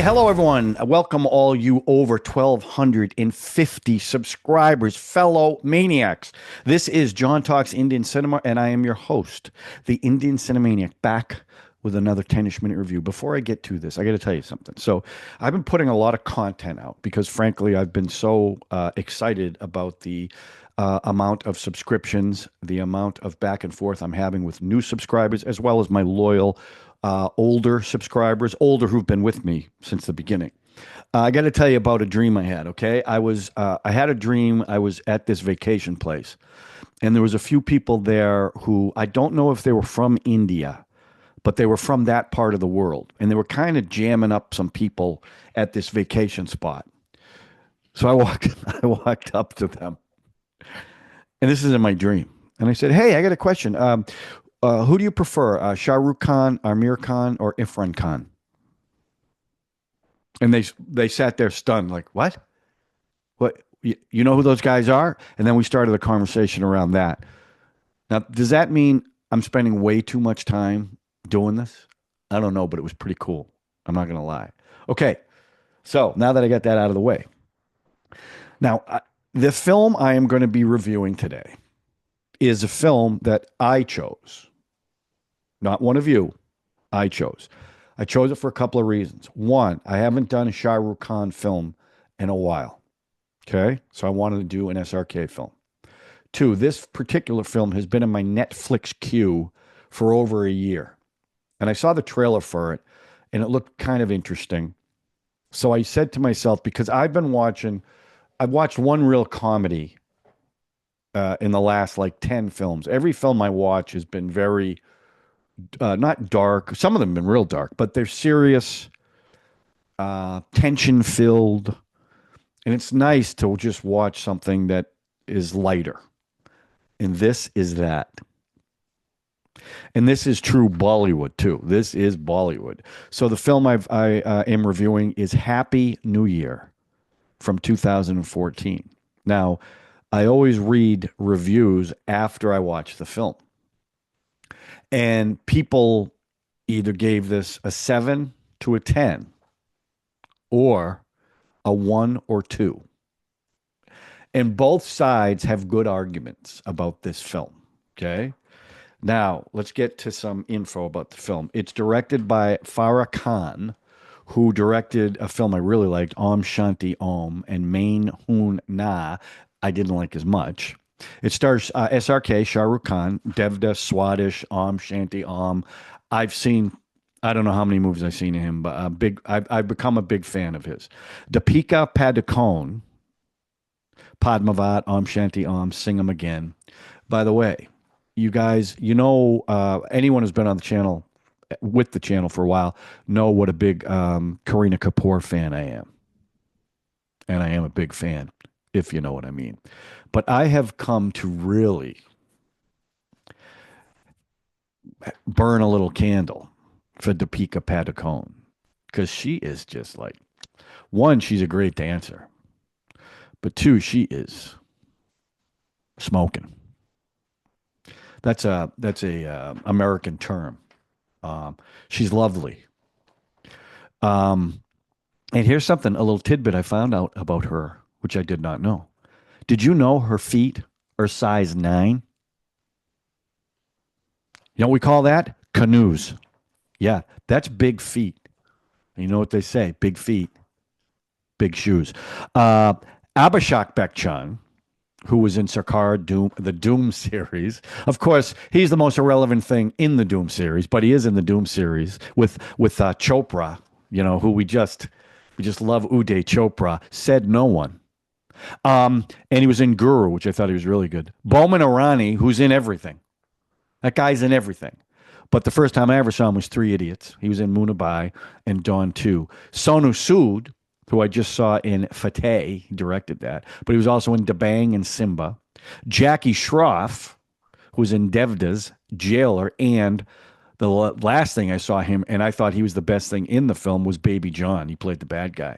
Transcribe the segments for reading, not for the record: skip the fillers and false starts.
Hello, everyone. Welcome all you over 1,250 subscribers, fellow maniacs. This is John Talks Indian Cinema, and I am your host, the Indian Cine-MANIAC, back with another 10ish-minute review. Before I get to this, I got to tell you something. So I've been putting a lot of content out because, frankly, I've been so excited about the amount of subscriptions, the amount of back and forth I'm having with new subscribers, as well as my loyal older subscribers, older who've been with me since the beginning. I got to tell you about a dream I had. Okay, I had a dream. I was at this vacation place, and there was a few people there who I don't know if they were from India, but they were from that part of the world, and they were kind of jamming up some people at this vacation spot. So I walked up to them, and this is in my dream, and I said, "Hey, I got a question. Who do you prefer, Shah Rukh Khan, Amir Khan, or Irfan Khan?" And they sat there stunned, like, "What? What? You know who those guys are?" And then we started a conversation around that. Now, does that mean I'm spending way too much time doing this? I don't know, but it was pretty cool. I'm not going to lie. Okay, so now that I got that out of the way, now the film I am going to be reviewing today is a film that I chose. Not one of you. I chose. I chose it for a couple of reasons. One, I haven't done a Shah Rukh Khan film in a while. Okay? So I wanted to do an SRK film. Two, this particular film has been in my Netflix queue for over a year. And I saw the trailer for it, and it looked kind of interesting. So I said to myself, because I've watched one real comedy in the last like 10 films. Every film I watch has been very, not dark. Some of them have been real dark, but they're serious, tension filled. And it's nice to just watch something that is lighter. And this is that. And this is true Bollywood too. This is Bollywood. So the film I am reviewing is Happy New Year from 2014. Now, I always read reviews after I watch the film. And people either gave this a 7 to a 10 or a 1 or 2. And both sides have good arguments about this film. Okay? Now, let's get to some info about the film. It's directed by Farah Khan, who directed a film I really liked, Om Shanti Om, and Maine Hoon Na. I didn't like as much. It stars SRK, Shah Rukh Khan, Devdas, Swades, Om Shanti Om. I don't know how many movies I've seen of him, but I've become a big fan of his. Deepika Padukone, Padmavat, Om Shanti Om, Singham Again. By the way, you guys, anyone who's been on the channel, with the channel for a while, know what a big Kareena Kapoor fan I am. And I am a big fan, if you know what I mean. But I have come to really burn a little candle for Deepika Padukone, because she is just like, one, she's a great dancer, but two, she is smoking. That's a American term. She's lovely. And here's something, a little tidbit I found out about her, which I did not know. Did you know her feet are size 9? You know what we call that? Canoes. Yeah, that's big feet. You know what they say? Big feet, big shoes. Abhishek Bachchan, who was in Sarkar, Dhoom, the Dhoom series. Of course, he's the most irrelevant thing in the Dhoom series, but he is in the Dhoom series with Chopra, who we just love. Uday Chopra, said no one. And he was in Guru, which I thought he was really good. Boman Irani, who's in everything. That guy's in everything. But the first time I ever saw him was Three Idiots. He was in Munna Bai and Dawn 2. Sonu Sood, who I just saw in Fateh, he directed that. But he was also in Dabangg and Simmba. Jackie Schroff, who was in Devdas, Jailer, and the last thing I saw him, and I thought he was the best thing in the film, was Baby John. He played the bad guy.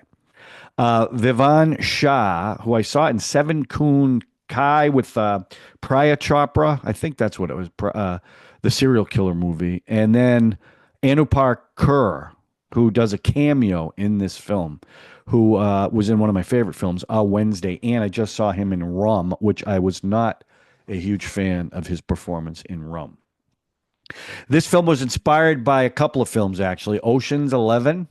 Vivan Shah, who I saw in Seven Kun Kai with Priya Chopra. I think that's what it was, the serial killer movie. And then Anupar Kaur, who does a cameo in this film, who was in one of my favorite films, Wednesday, and I just saw him in Rum, which I was not a huge fan of his performance in Rum. This film was inspired by a couple of films, actually. Ocean's 11,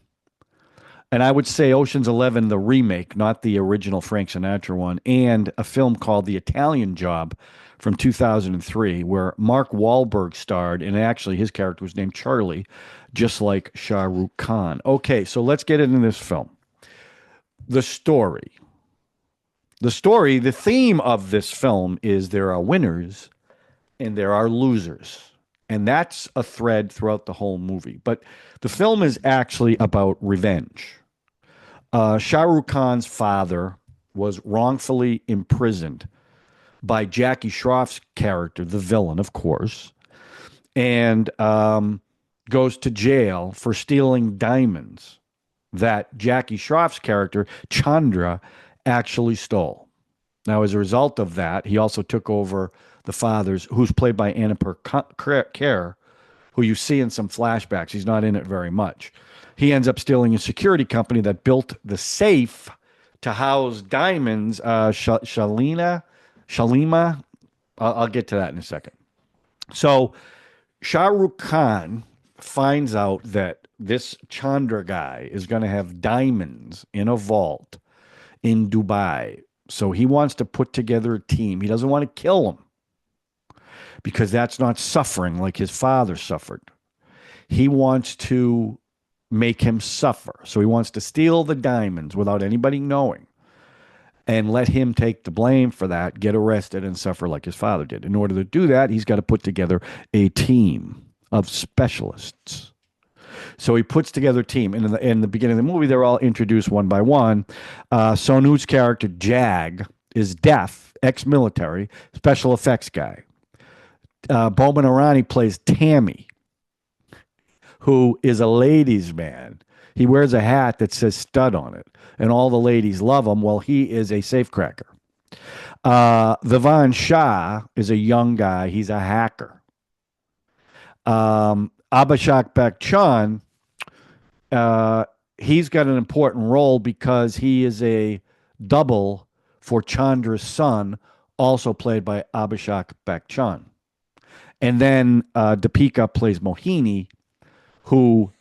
and I would say Ocean's 11, the remake, not the original Frank Sinatra one, and a film called The Italian Job from 2003, where Mark Wahlberg starred, and actually his character was named Charlie, just like Shah Rukh Khan. Okay, so let's get into this film. The story. The theme of this film is there are winners and there are losers. And that's a thread throughout the whole movie. But the film is actually about revenge. Shah Rukh Khan's father was wrongfully imprisoned by Jackie Schroff's character, the villain, of course, and goes to jail for stealing diamonds that Jackie Schroff's character, Chandra, actually stole. Now, as a result of that, he also took over the father's, who's played by Anupar Kher, who you see in some flashbacks. He's not in it very much. He ends up stealing a security company that built the safe to house diamonds. Shalima. I'll get to that in a second. So Shah Rukh Khan finds out that this Chandra guy is going to have diamonds in a vault in Dubai. So he wants to put together a team. He doesn't want to kill him because that's not suffering like his father suffered. He wants to make him suffer. So he wants to steal the diamonds without anybody knowing and let him take the blame for that, get arrested, and suffer like his father did. In order to do that, he's got to put together a team of specialists. So he puts together a team. And in the beginning of the movie, they're all introduced one by one. Sonu's character, Jag, is deaf, ex-military, special effects guy. Boman Irani plays Tammy, who is a ladies' man. He wears a hat that says stud on it, and all the ladies love him. Well, he is a safecracker. Vivan Shah is a young guy. He's a hacker. Abhishek Bachchan, he's got an important role because he is a double for Chandra's son, also played by Abhishek Bachchan. And then Deepika plays Mohini, who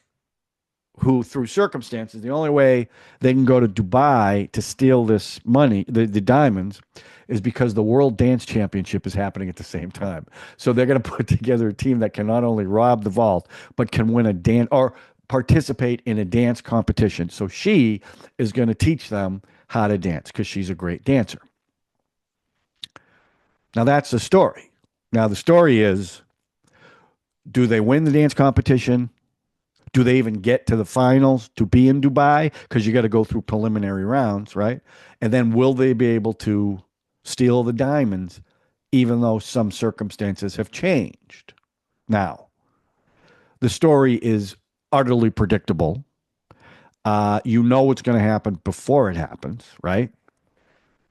through circumstances, the only way they can go to Dubai to steal this money, the diamonds, is because the World Dance Championship is happening at the same time. So they're going to put together a team that can not only rob the vault, but can win a dance or participate in a dance competition. So she is going to teach them how to dance because she's a great dancer. Now that's the story. Now the story is, do they win the dance competition? Do they even get to the finals to be in Dubai? Because you got to go through preliminary rounds, right? And then will they be able to steal the diamonds, even though some circumstances have changed? Now, the story is utterly predictable. You know what's going to happen before it happens, right?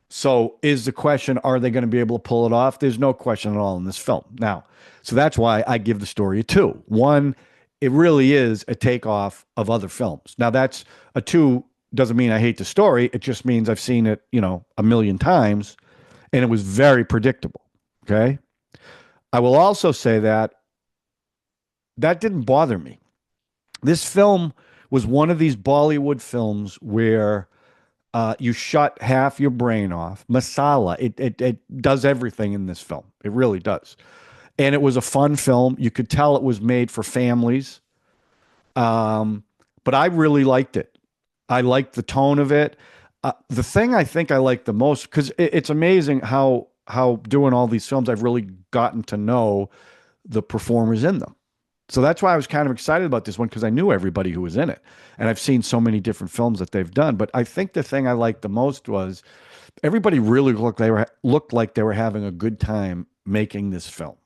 So is the question, are they going to be able to pull it off? There's no question at all in this film. Now, so that's why I give the story a 2. 1, it really is a takeoff of other films. Now, that's a 2 doesn't mean I hate the story. It just means I've seen it, a million times, and it was very predictable. Okay. I will also say that didn't bother me. This film was one of these Bollywood films where you shut half your brain off. Masala, it does everything in this film. It really does. And it was a fun film. You could tell it was made for families. But I really liked it. I liked the tone of it. The thing I think I like the most, because it's amazing how doing all these films, I've really gotten to know the performers in them. So that's why I was kind of excited about this one, because I knew everybody who was in it. And I've seen so many different films that they've done. But I think the thing I liked the most was everybody really looked like they were having a good time making this film.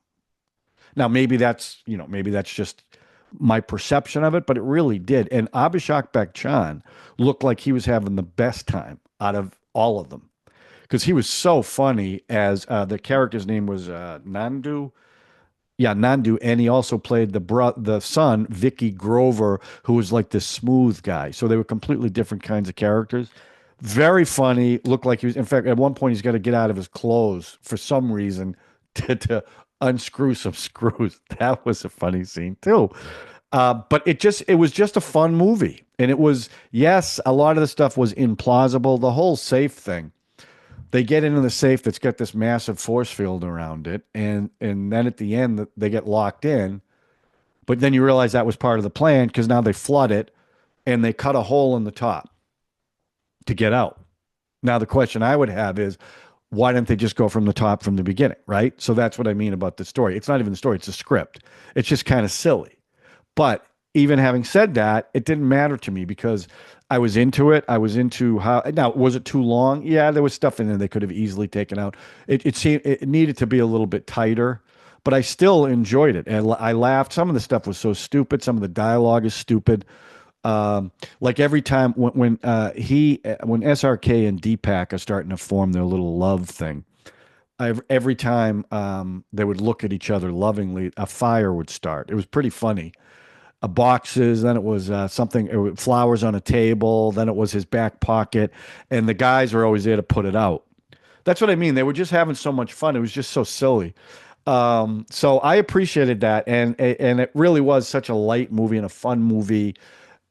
Now, maybe that's just my perception of it, but it really did. And Abhishek Bachchan looked like he was having the best time out of all of them, because he was so funny as the character's name was Nandu. Yeah, Nandu, and he also played the son, Vicky Grover, who was like this smooth guy. So they were completely different kinds of characters. Very funny. Looked like he was. In fact, at one point, he's got to get out of his clothes for some reason to unscrew some screws. That was a funny scene too. But it was just a fun movie, and it was, yes, a lot of the stuff was implausible. The whole safe thing. They get into the safe that's got this massive force field around it, and then at the end they get locked in. But then you realize that was part of the plan because now they flood it and they cut a hole in the top to get out. Now the question I would have is, why didn't they just go from the top from the beginning, right? So that's what I mean about the story. It's not even the story, it's a script. It's just kind of silly. But even having said that, it didn't matter to me because I was into it. I was into how. Now, was it too long? Yeah, there was stuff in there they could have easily taken out. It seemed it needed to be a little bit tighter, but I still enjoyed it, and I laughed. Some of the stuff was so stupid. Some of the dialogue is stupid. Like every time when SRK and Deepak are starting to form their little love thing, every time they would look at each other lovingly, a fire would start. It was pretty funny. Boxes, then it was flowers on a table, then it was his back pocket, and the guys were always there to put it out. That's what I mean. They were just having so much fun. It was just so silly. So I appreciated that, and it really was such a light movie and a fun movie.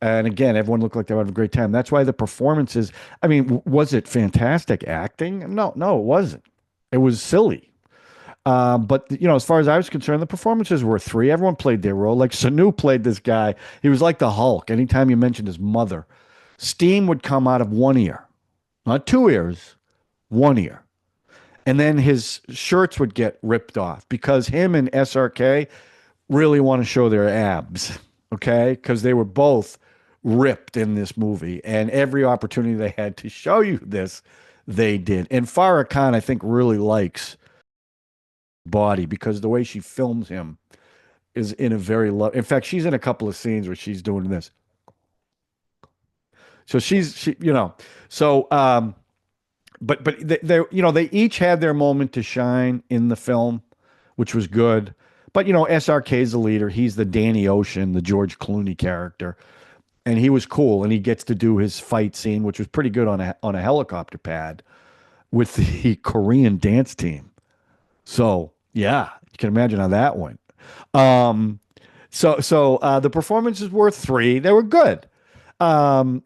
And again, everyone looked like they were having a great time. That's why the performances. I mean, was it fantastic acting? No, it wasn't. It was silly. But as far as I was concerned, the performances were three. Everyone played their role. Like Sonu played this guy. He was like the Hulk. Anytime you mentioned his mother, steam would come out of one ear, not two ears, one ear. And then his shirts would get ripped off because him and SRK really want to show their abs, okay? Because they were both ripped in this movie. And every opportunity they had to show you this, they did. And Farah Khan, I think, really likes body because the way she films him is in a very low. In fact, she's in a couple of scenes where she's doing this. So but they each had their moment to shine in the film, which was good. But SRK's the leader. He's the Danny Ocean, the George Clooney character, and he was cool. And he gets to do his fight scene, which was pretty good on a helicopter pad with the Korean dance team. So yeah, you can imagine how that went. So the performances were three. They were good. Like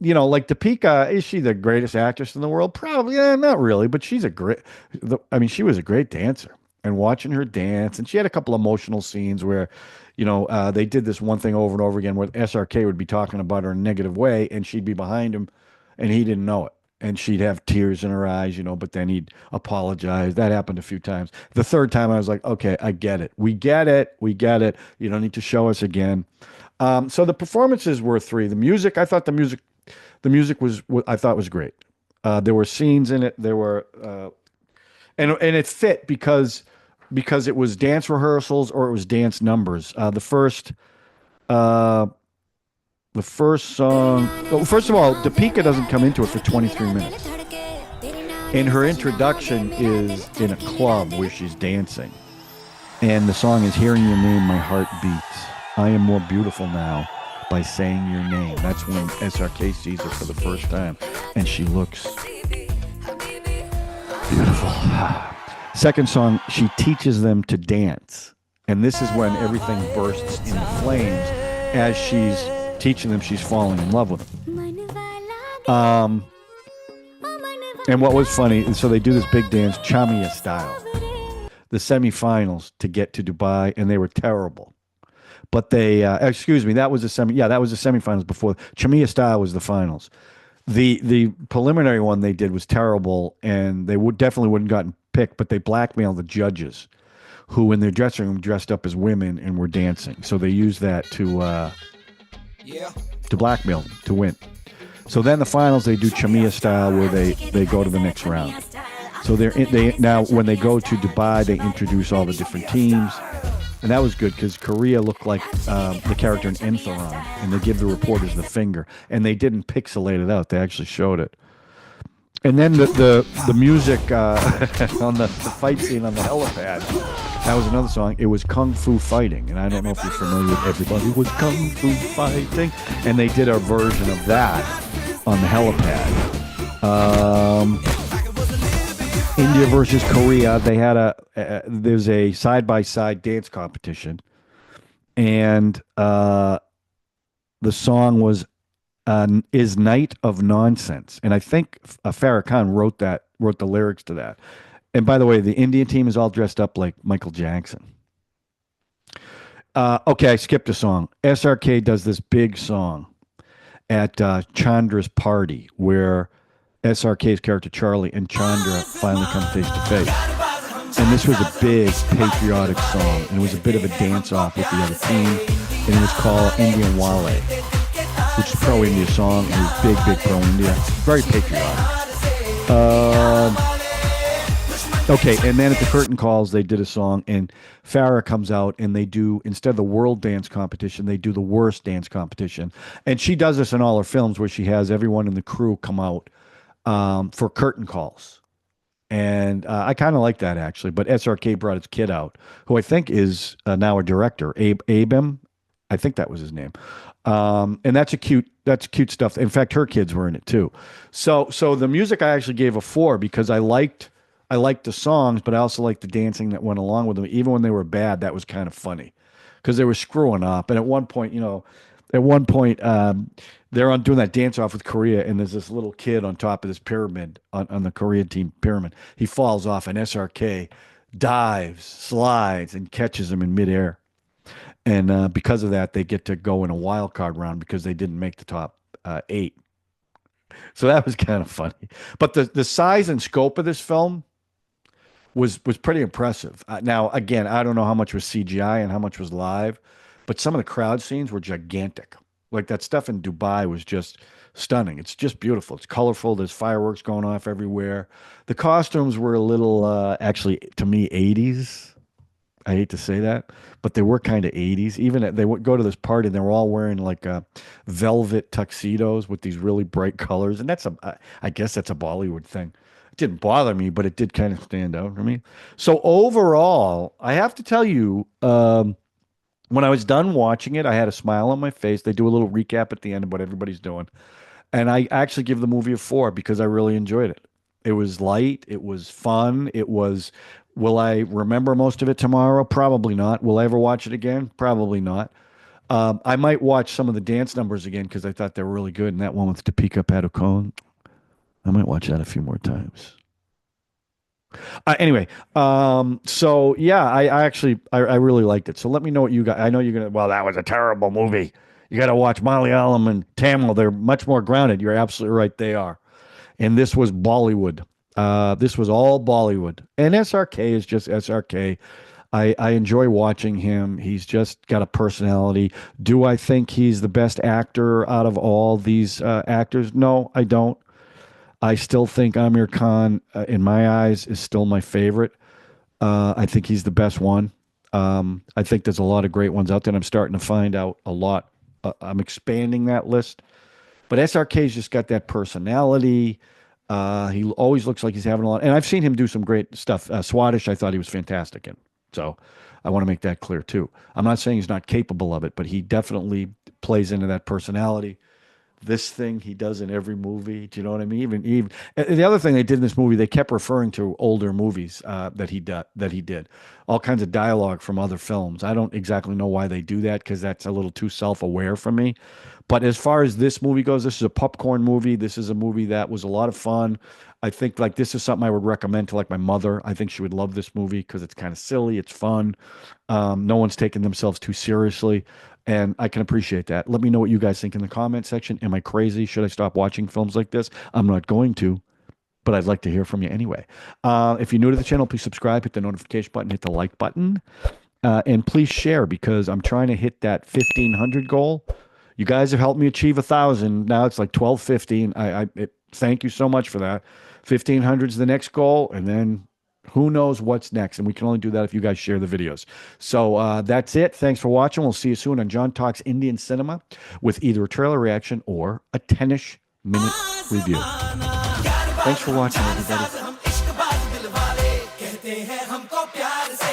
Deepika, is she the greatest actress in the world? Probably, not really, but she's she was a great dancer. And watching her dance, and she had a couple emotional scenes where, they did this one thing over and over again where SRK would be talking about her in a negative way, and she'd be behind him, and he didn't know it. And she'd have tears in her eyes, but then he'd apologize. That happened a few times. The third time, I was like, okay, I get it. We get it. You don't need to show us again. So the performances were three. The music, I thought the music was great. There were scenes in it. There were, and it fit because it was dance rehearsals or it was dance numbers. The first song, well, first of all, Deepika doesn't come into it for 23 minutes. And her introduction is in a club where she's dancing. And the song is Hearing Your Name, My Heart Beats. I am more beautiful now by saying your name. That's when SRK sees her for the first time. And she looks beautiful. Second song, she teaches them to dance. And this is when everything bursts into flames as she's teaching them. She's falling in love with them. And what was funny, so they do this big dance, Chamia style, the semifinals to get to Dubai, and they were terrible. But they, that was the semifinals before. Chamia style was the finals. The preliminary one they did was terrible, and they definitely wouldn't gotten picked, but they blackmailed the judges, who in their dressing room dressed up as women and were dancing. So they used that to blackmail them to win. So then the finals, they do Chamia style, where they go to the next round. So they now when they go to Dubai, they introduce all the different teams, and that was good because Korea looked like the character in Entheron, and they give the reporters the finger, and they didn't pixelate it out; they actually showed it. And then the music on the fight scene on the helipad. That was another song. It was Kung Fu Fighting, and I don't know if you're familiar with Everybody Was Kung Fu Fighting, and they did a version of that on the helipad. India versus Korea. They had there's a side by side dance competition, and the song was "Is Night of Nonsense," and I think Farah Khan wrote the lyrics to that. And by the way, the Indian team is all dressed up like Michael Jackson. Okay, I skipped a song. SRK does this big song at Chandra's party where SRK's character Charlie and Chandra finally come face to face. And this was a big patriotic song, and it was a bit of a dance-off with the other team, and it was called Indian Wale, which is a pro-India song, and it was big pro-India. Very patriotic. Okay, and then at the curtain calls, they did a song, and Farah comes out, and they do, instead of the world dance competition, they do the worst dance competition. And she does this in all her films where she has everyone in the crew come out for curtain calls. And I kind of like that, actually. But SRK brought his kid out, who I think is now a director, Abim. I think that was his name. And that's cute stuff. In fact, her kids were in it, too. So the music I actually gave a 4 because I liked the songs, but I also liked the dancing that went along with them. Even when they were bad, that was kind of funny because they were screwing up. And at one point, they're on doing that dance off with Korea, and there's this little kid on top of this pyramid on the Korean team pyramid. He falls off, and SRK dives, slides, and catches him in midair. And because of that, they get to go in a wild card round because they didn't make the top 8. So that was kind of funny. But the size and scope of this film was pretty impressive. Now, again, I don't know how much was CGI and how much was live, but some of the crowd scenes were gigantic. Like that stuff in Dubai was just stunning. It's just beautiful. It's colorful. There's fireworks going off everywhere. The costumes were a little, actually, to me, 80s. I hate to say that, but they were kind of 80s. Even they would go to this party and they were all wearing like velvet tuxedos with these really bright colors. And I guess that's a Bollywood thing. It didn't bother me, but it did kind of stand out for me. So overall, I have to tell you, when I was done watching it, I had a smile on my face. They do a little recap at the end of what everybody's doing. And I actually give the movie a 4 because I really enjoyed it. It was light. It was fun. Will I remember most of it tomorrow? Probably not. Will I ever watch it again? Probably not. I might watch some of the dance numbers again because I thought they were really good. And that one with Deepika Padukone, I might watch that a few more times. Anyway, so yeah, I really liked it. So let me know what you got. I know you're gonna. Well, that was a terrible movie. You got to watch Malayalam and Tamil. They're much more grounded. You're absolutely right. They are. And this was Bollywood. This was all Bollywood. And SRK is just SRK. I enjoy watching him. He's just got a personality. Do I think he's the best actor out of all these actors? No, I don't. I still think Amir Khan, in my eyes, is still my favorite. I think he's the best one. I think there's a lot of great ones out there, and I'm starting to find out a lot. I'm expanding that list. But SRK's just got that personality. He always looks like he's having a lot. And I've seen him do some great stuff. Swades, I thought he was fantastic in. So I want to make that clear, too. I'm not saying he's not capable of it, but he definitely plays into that personality. This thing he does in every movie. Do you know what I mean? Even and the other thing they did in this movie, they kept referring to older movies that he did. All kinds of dialogue from other films. I don't exactly know why they do that because that's a little too self-aware for me. But as far as this movie goes, this is a popcorn movie. This is a movie that was a lot of fun. I think like this is something I would recommend to like my mother. I think she would love this movie because it's kind of silly. It's fun. No one's taking themselves too seriously. And I can appreciate that. Let me know what you guys think in the comment section. Am I crazy? Should I stop watching films like this? I'm not going to, but I'd like to hear from you anyway. If you're new to the channel, please subscribe, hit the notification button, hit the like button, and please share because I'm trying to hit that 1,500 goal. You guys have helped me achieve 1,000. Now it's like 1,250. And thank you so much for that. 1,500 is the next goal, and then who knows what's next? And we can only do that if you guys share the videos. So that's it. Thanks for watching. We'll see you soon on John Talks Indian Cinema with either a trailer reaction or a 10ish minute review. Thanks for watching, everybody. हम इश्क बाज दिल वाले कहते हैं हमको प्यार से